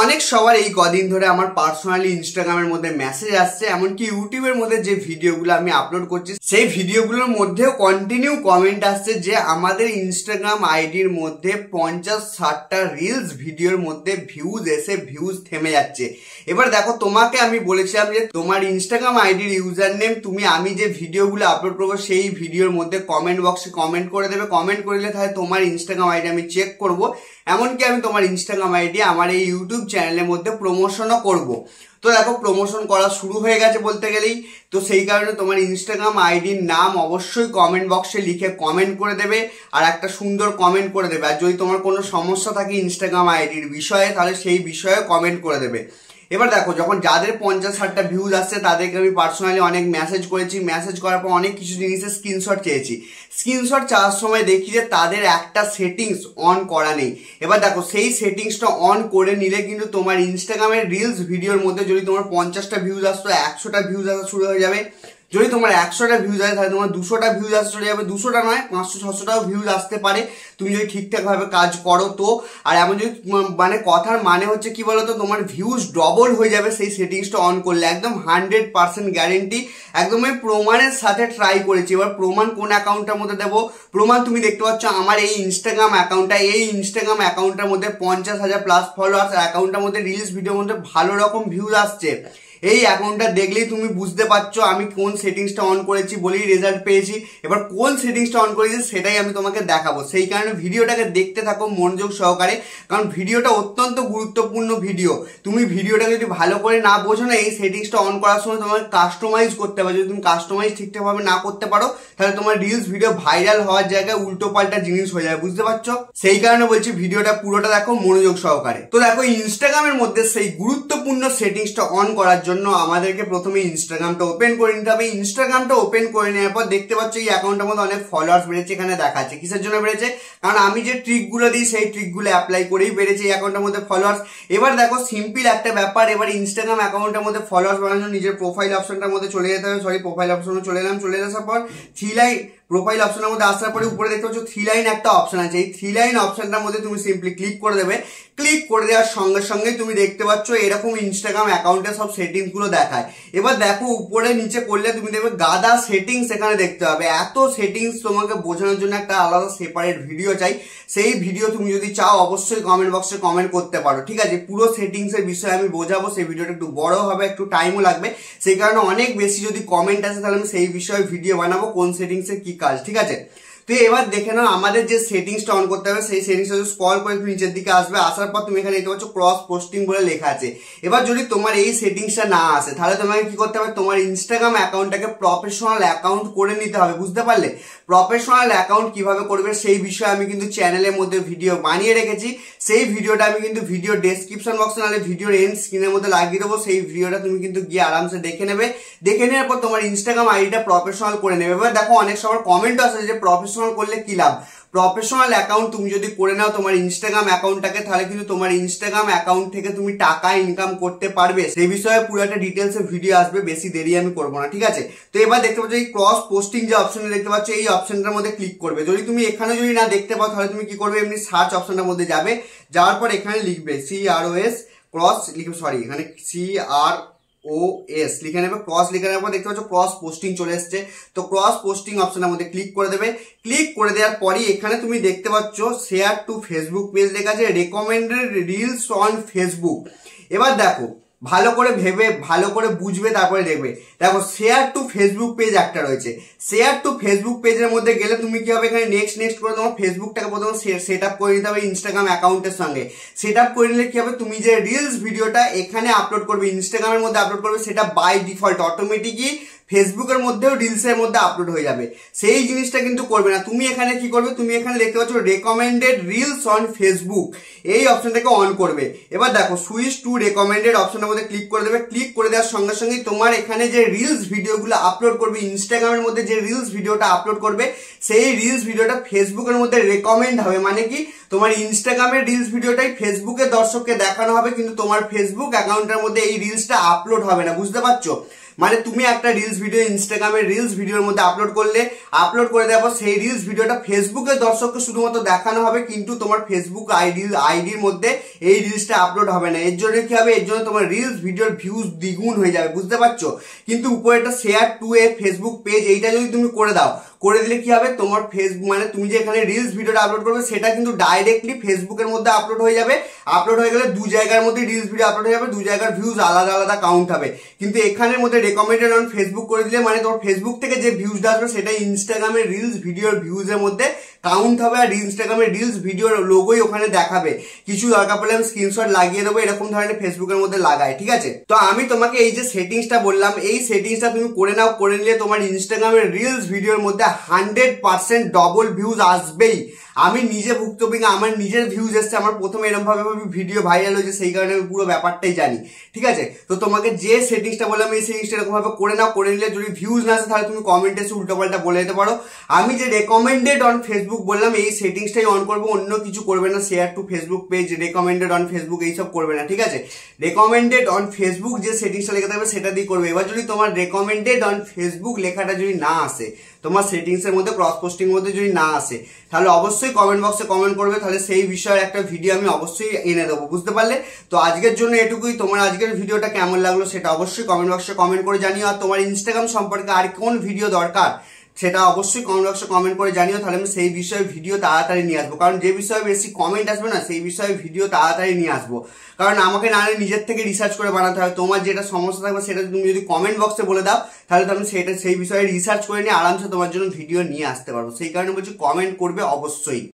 অনেক সবার এই কদিন ধরে আমার পার্সোনালি ইনস্টাগ্রামের মধ্যে মেসেজ আসছে, এমনকি ইউটিউবের মধ্যে যে ভিডিওগুলো আমি আপলোড করছি সেই ভিডিওগুলোর মধ্যেও কন্টিনিউ কমেন্ট আসছে যে আমাদের ইনস্টাগ্রাম আইডির মধ্যে 50-60টা রিলস ভিডিওর মধ্যে ভিউজ এসে ভিউজ থেমে যাচ্ছে। এবার দেখো, তোমাকে আমি বলেছিলাম যে তোমার ইনস্টাগ্রাম আইডির ইউজার নেম তুমি আমি যে ভিডিওগুলো আপলোড করবো সেই ভিডিওর মধ্যে কমেন্ট বক্সে কমেন্ট করে দেবে। কমেন্ট করলে তাহলে তোমার ইনস্টাগ্রাম আইডি আমি চেক করবো, এমনকি আমি তোমার ইনস্টাগ্রাম আইডি আমার এই ইউটিউব চ্যানেলের মধ্যে প্রমোশনও করব। তো দেখো, প্রমোশন করা শুরু হয়ে গেছে বলতে গেলেই। তো সেই কারণে তোমার ইনস্টাগ্রাম আইডির নাম অবশ্যই কমেন্ট বক্সে লিখে কমেন্ট করে দেবে, আর একটা সুন্দর কমেন্ট করে দেবে। আর যদি তোমার কোনো সমস্যা থাকে ইনস্টাগ্রাম আইডির বিষয়ে, তাহলে সেই বিষয়ে কমেন্ট করে দেবে। এবার দেখো, যখন যাদের 50-60টা ভিউজ আসছে তাদেরকে আমি পার্সোনালি অনেক মেসেজ করেছি। মেসেজ করার পর অনেক কিছু জিনিসের স্ক্রিনশট চেয়েছি। স্ক্রিনশট চাওয়ার সময় দেখি যে তাদের একটা সেটিংস অন করা নেই। এবার দেখো, সেই সেটিংসটা অন করে নিলে কিন্তু তোমার ইনস্টাগ্রামের রিলস ভিডিওর মধ্যে যদি তোমার 50টা ভিউজ আসতো, 100টা ভিউজ আসা শুরু হয়ে যাবে। যদি তোমার 100টা ভিউজ আসে তাহলে তোমার 200টা ভিউজ আসতে চলে যাবে। 200টা নয়, 500-600টাও ভিউজ আসতে পারে তুমি যদি ঠিকঠাক ভাবে কাজ করো তো। আর এমন যদি মানে কথার মানে হচ্ছে কি বলতো, তোমার ভিউজ ডবল হয়ে যাবে সেই সেটিংসটা অন করলে। একদম 100% গ্যারেন্টি, একদম আমি প্রমাণের সাথে ট্রাই করেছি। এবার প্রমাণ কোন অ্যাকাউন্টের মধ্যে দেবো? প্রমাণ তুমি দেখতে পাচ্ছ আমার এই ইনস্টাগ্রাম অ্যাকাউন্টটা। এই ইনস্টাগ্রাম অ্যাকাউন্টের মধ্যে 50,000+ ফলোয়ার্স, আর অ্যাকাউন্টের মধ্যে রিলস ভিডিওর মধ্যে ভালো রকম ভিউজ আসছে। এই অ্যাকাউন্টটা দেখলেই তুমি বুঝতে পারছো আমি কোন সেটিংসটা অন করেছি বলেই রেজাল্ট পেয়েছি। এবার কোন সেটিংসটা অন করেছি সেটাই আমি তোমাকে দেখাবো। সেই কারণে ভিডিওটাকে দেখতে থাকো মনোযোগ সহকারে, কারণ ভিডিওটা অত্যন্ত গুরুত্বপূর্ণ ভিডিও। তুমি ভিডিওটাকে যদি ভালো করে না বোঝো না, এই সেটিংসটা অন করার সময় তোমাকে কাস্টমাইজ করতে হবে। যদি তুমি কাস্টমাইজ ঠিকঠাকভাবে না করতে পারো তাহলে তোমার রিলস ভিডিও ভাইরাল হওয়ার জায়গায় উল্টো পাল্টা জিনিস হয়ে যাবে, বুঝতে পারছো? সেই কারণে বলছি ভিডিওটা পুরোটা দেখো মনোযোগ সহকারে। তো দেখো, ইনস্টাগ্রামের মধ্যে সেই গুরুত্বপূর্ণ সেটিংসটা অন করার জন্য আমাদেরকে প্রথমে ইনস্টাগ্রামটা ওপেন করে নিতে হবে। ইনস্টাগ্রামটা ওপেন করে নেওয়ার পর দেখতে পাচ্ছ এই অ্যাকাউন্টের মধ্যে অনেক ফলোয়ার্স বেড়েছে, এখানে দেখাচ্ছে। কিসের জন্য বেড়েছে? কারণ আমি যে ট্রিকগুলো দিই সেই ট্রিকগুলো অ্যাপ্লাই করেই বেড়েছে এই অ্যাকাউন্টের মধ্যে ফলোয়ার্স। এবার দেখো, সিম্পল একটা ব্যাপার। এবার ইনস্টাগ্রাম অ্যাকাউন্টের মধ্যে ফলোয়ার্স বানানোর জন্য নিজের প্রোফাইল অপশনটার মধ্যে চলে যেতে হবে। প্রোফাইল অপশনে চলে এলাম। চলে আসার পর প্রোফাইল অপশনের মধ্যে আসার পরে উপরে দেখতে পাচ্ছ 3 লাইন একটা অপশন আছে। এই 3 লাইন অপশনটার মধ্যে তুমি সিম্পলি ক্লিক করে দেবে। ক্লিক করে দেওয়ার সঙ্গে সঙ্গে তুমি দেখতে পাচ্ছ এরকম ইনস্টাগ্রাম অ্যাকাউন্টের সব সেটিংস গুলো দেখায়। এবার দেখো, উপরে নিচে করলে তুমি দেখবে গাদা সেটিংস এখানে দেখতে হবে। এত সেটিংস তোমাকে বোঝানোর জন্য একটা আলাদা সেপারেট ভিডিও চাই। সেই ভিডিও তুমি যদি চাও অবশ্যই কমেন্ট বক্সে কমেন্ট করতে পারো, ঠিক আছে? পুরো সেটিংস এর বিষয়ে আমি বোঝাবো। সেই ভিডিওটা একটু বড় হবে, একটু টাইমও লাগবে। সেই কারণে অনেক বেশি যদি কমেন্ট আসে তাহলে আমি সেই বিষয়ে ভিডিও বানাবো, কোন সেটিংস এর কি কাজ, ঠিক আছে? তো এবার দেখে নাও, আমাদের যে সেটিংসটা অন করতে হবে সেই সেটিংসটা স্ক্রল করে তুমি নিচের দিকে আসবে। আসার পর তুমি এখানে দেখতে পাচ্ছ ক্রস পোস্টিং বলে লেখা আছে। এবার যদি তোমার এই সেটিংসটা না আসে তাহলে তোমাকে কি করতে হবে? তোমার ইনস্টাগ্রাম অ্যাকাউন্টটাকে প্রফেশনাল অ্যাকাউন্ট করে নিতে হবে, বুঝতে পারলে? প্রফেশনাল অ্যাকাউন্ট কিভাবে করবে সেই বিষয়ে আমি কিন্তু চ্যানেলের মধ্যে ভিডিও বানিয়ে রেখেছি। সেই ভিডিওটা আমি কিন্তু ভিডিও ডেসক্রিপশন বক্সে নাহলে ভিডিওর এন্ড স্ক্রিনের মধ্যে লাগিয়ে দেবো। সেই ভিডিওটা তুমি কিন্তু গিয়ে আরামসে দেখে নেবে। দেখে নেওয়ার পর তোমার ইনস্টাগ্রাম আইডিটা প্রফেশনাল করে নেবে। এবার দেখো, অনেক সবার কমেন্ট আসে যে প্রফেশনাল করলে কি লাভ? প্রফেশনাল অ্যাকাউন্ট তুমি যদি করে নাও তোমার ইনস্টাগ্রাম অ্যাকাউন্টটাকে, তাহলে কিন্তু তোমার ইনস্টাগ্রাম অ্যাকাউন্ট থেকে তুমি টাকা ইনকাম করতে পারবে। সেই বিষয়ে পুরো একটা ডিটেলস এর ভিডিও আসবে, বেশি দেরি আমি করবো না, ঠিক আছে? তো এবার দেখতে পাচ্ছ এই ক্রস পোস্টিং যে অপশন দেখতে পাচ্ছ, এই অপশনটার মধ্যে ক্লিক করবে। যদি তুমি এখানে যদি না দেখতে পাও তাহলে তুমি কি করবে? এমনি সার্চ অপশনটার মধ্যে যাবে। যাওয়ার পর এখানে লিখবে CROS ক্রস লিখবে, সরি এখানে CROS লিখে নেবে। ক্রস লিখে নেওয়ার পর দেখতে পাচ্ছ ক্রস পোস্টিং চলে এসছে। তো ক্রস পোস্টিং অপশনের মধ্যে ক্লিক করে দেবে। ক্লিক করে দেওয়ার পরই এখানে তুমি দেখতে পাচ্ছ শেয়ার টু ফেসবুক পেজ লেখা আছে, রেকমেন্ডেড রিলস অন ফেসবুক। এবার দেখো, ভালো করে ভেবে ভালো করে বুঝবে, তারপরে দেখবে। দেখো, শেয়ার টু ফেসবুক পেজ একটা রয়েছে। শেয়ার টু ফেসবুক পেজের মধ্যে গেলে তুমি কি হবে? এখানে নেক্সট করে তোমার ফেসবুকটাকে প্রথমে সেট আপ করে নিতে হবে ইনস্টাগ্রাম অ্যাকাউন্টের সঙ্গে। সেট আপ করে নিলে কি হবে? তুমি যে রিলস ভিডিওটা এখানে আপলোড করবে, ইনস্টাগ্রামের মধ্যে আপলোড করবে, সেটা বাই ডিফল্ট অটোমেটিকই ফেসবুকের মধ্যেও রিলসের মধ্যে আপলোড হয়ে যাবে। সেই জিনিসটা কিন্তু করবে না। তুমি এখানে কি করবে? তুমি এখানে দেখতে পাচ্ছ রেকমেন্ডেড রিলস অন ফেসবুক, এই অপশনটাকে অন করবে। এবার দেখো, সুইচ টু রেকমেন্ডেড অপশনের মধ্যে ক্লিক করে দেবে। ক্লিক করে দেওয়ার সঙ্গে সঙ্গে তোমার এখানে যে রিলস ভিডিওগুলো আপলোড করবে, ইনস্টাগ্রামের মধ্যে যে রিলস ভিডিওটা আপলোড করবে সেই রিলস ভিডিওটা ফেসবুকের মধ্যে রেকমেন্ড হবে। মানে কি, তোমার ইনস্টাগ্রামের রিলস ভিডিওটাই ফেসবুকের দর্শককে দেখানো হবে, কিন্তু তোমার ফেসবুক অ্যাকাউন্টের মধ্যে এই রিলসটা আপলোড হবে না, বুঝতে পারছো? মানে তুমি একটা রিলস ভিডিও ইনস্টাগ্রামের রিলস ভিডিওর মধ্যে আপলোড করলে, আপলোড করে দেওয়ার পর সেই রিলস ভিডিওটা ফেসবুকের দর্শককে শুধুমাত্র দেখানো হবে, কিন্তু তোমার ফেসবুক আইডির মধ্যে এই রিলসটা আপলোড হবে না। এর জন্য কি হবে, এর জন্য তোমার রিলস ভিডিওর ভিউজ দ্বিগুণ হয়ে যাবে, বুঝতে পারছো? কিন্তু উপরে একটা শেয়ার টু এ ফেসবুক পেজ, এইটা যদি তুমি করে দাও, করে দিলে কি হবে, তোমার ফেসবুক মানে তুমি যে এখানে রিলস ভিডিওটা আপলোড করবে সেটা কিন্তু ডাইরেক্টলি ফেসবুকের মধ্যে আপলোড হয়ে যাবে। আপলোড হয়ে গেলে দু জায়গার মধ্যে রিলস ভিডিও আপলোড হয়ে যাবে, দু জায়গার ভিউজ আলাদা আলাদা কাউন্ট হবে। কিন্তু এখানের মধ্যে রেকমেন্ডেড অন ফেসবুক করে দিলে মানে তোমার ফেসবুক থেকে যে ভিউজটা আসবে সেটা ইনস্টাগ্রামের রিলস ভিডিওর ভিউজের মধ্যে কাউন্ট হবে, আর ইনস্টাগ্রামের রিলস ভিডিওর লোগোই ওখানে দেখাবে। কিছু দরকার পড়লে আমি স্ক্রিনশট লাগিয়ে দেবো, এরকম ধরনের ফেসবুকের মধ্যে লাগায়, ঠিক আছে? তো আমি তোমাকে এই যে সেটিংসটা বললাম, এই সেটিংসটা তুমি করে নাও, করে নিলে তোমার ইনস্টাগ্রামের রিলস ভিডিওর মধ্যে 100% ডবল ভিউজ আসবেই। আমি নিজে ভুক্তভোগী, আমার নিজের ভিউজ এসছে, আমার প্রথমে এরকম ভাবে ভিডিও ভাইরাল হয়েছে, সেই কারণে আমি পুরো ব্যাপারটাই জানি, ঠিক আছে? তো তোমাকে যে সেটিংসটা বললাম এই সেটিংসটা এরকম ভাবে করে নাও, করে নিলে যদি ভিউজ না আসে তাহলে তুমি কমেন্টে এসে উল্টোপাল্টা বলে দিতে পারো। আমি যে রেকমেন্ডেড অন ফেসবুক বললাম এই সেটিংসটাই অন করবো, অন্য কিছু করবে না। Share two Facebook page, recommended on Facebook এইসব করবে না, ঠিক আছে? রেকমেন্ডেড অন ফেসবুক যে সেটিংসটা লেখা থাকবে সেটা দিয়ে করবে। এবার যদি তোমার রেকমেন্ডেড অন ফেসবুক লেখাটা যদি না আসে, তোমার সেটিংসের মধ্যে ক্রস পোস্টিং মধ্যে যদি না আসে, তাহলে অবশ্যই কমেন্ট বক্সে কমেন্ট করবে, তাহলে সেই বিষয়ে একটা ভিডিও আমি অবশ্যই এনে দেবো, বুঝতে পারলে? তো আজকের জন্য এটুকুই। তোমার আজকের ভিডিওটা কেমন লাগলো সেটা অবশ্যই কমেন্ট বক্সে কমেন্ট করে জানিও। আর তোমার ইনস্টাগ্রাম সম্পর্কে আর কোন ভিডিও দরকার সেটা অবশ্যই কমেন্ট বক্সে কমেন্ট করে জানিও, তাহলে আমি সেই বিষয়ে ভিডিও তাড়াতাড়ি নিয়ে আসবো। কারণ যে বিষয়ে বেশি কমেন্ট আসবে না সেই বিষয়ে ভিডিও তাড়াতাড়ি নিয়ে আসবো, কারণ আমাকে না নিজের থেকে রিসার্চ করে বানাতে হয়। তোমার যেটা সমস্যা থাকবে সেটা তুমি যদি কমেন্ট বক্সে বলে দাও তাহলে তো আমি সেই বিষয়ে রিসার্চ করে নিয়ে আরামসে তোমার জন্য ভিডিও নিয়ে আসতে পারবো। সেই কারণে বলছি কমেন্ট করবে অবশ্যই।